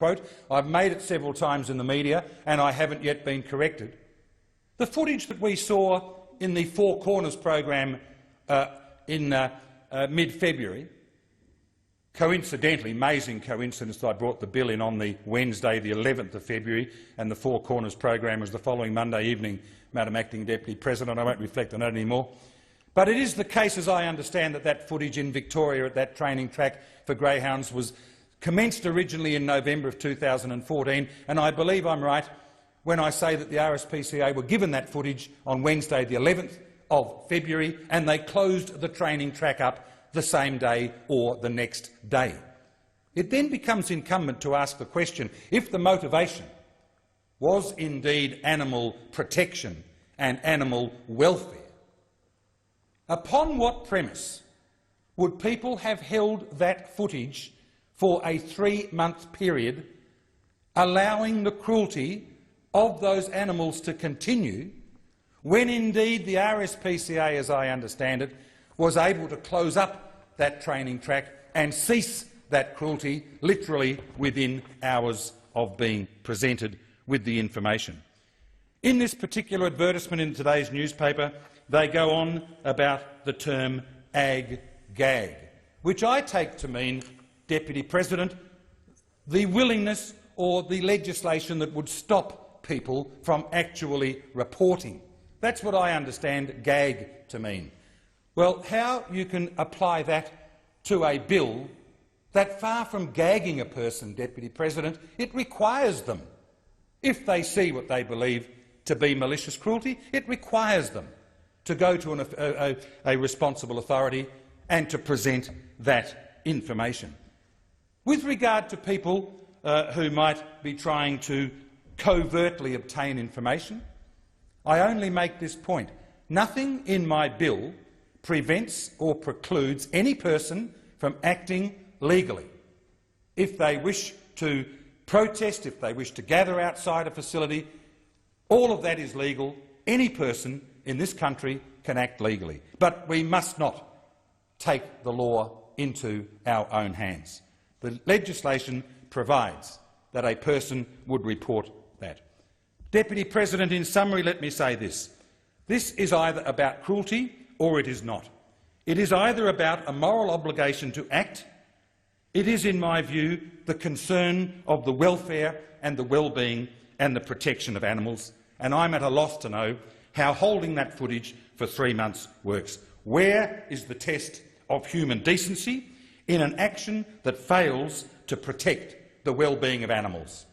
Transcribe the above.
Quote, "I've made it several times in the media and I haven't yet been corrected." The footage that we saw in the Four Corners program in mid-February, coincidentally, amazing coincidence that I brought the bill in on the Wednesday, the 11th of February, and the Four Corners program was the following Monday evening, Madam Acting Deputy President. I won't reflect on that anymore. But it is the case, as I understand, that that footage in Victoria at that training track for greyhounds was commenced originally in November of 2014, and I believe I'm right when I say that the RSPCA were given that footage on Wednesday the 11th of February, and they closed the training track up the same day or the next day. It then becomes incumbent to ask the question, if the motivation was indeed animal protection and animal welfare, upon what premise would people have held that footage for a 3-month period, allowing the cruelty of those animals to continue, when indeed the RSPCA, as I understand it, was able to close up that training track and cease that cruelty literally within hours of being presented with the information? In this particular advertisement in today's newspaper, they go on about the term ag-gag, which I take to mean, Deputy President, the willingness or the legislation that would stop people from actually reporting. That's what I understand gag to mean. Well, how you can apply that to a bill that, far from gagging a person, Deputy President, it requires them, if they see what they believe to be malicious cruelty, it requires them to go to a responsible authority and to present that information. With regard to people who might be trying to covertly obtain information, I only make this point. Nothing in my bill prevents or precludes any person from acting legally. If they wish to protest, if they wish to gather outside a facility, all of that is legal. Any person in this country can act legally. But we must not take the law into our own hands. The legislation provides that a person would report that. Deputy President, in summary, let me say this. This is either about cruelty or it is not. It is either about a moral obligation to act. It is, in my view, the concern of the welfare and the well-being and the protection of animals, and I'm at a loss to know how holding that footage for 3 months works. Where is the test of human decency in an action that fails to protect the well-being of animals?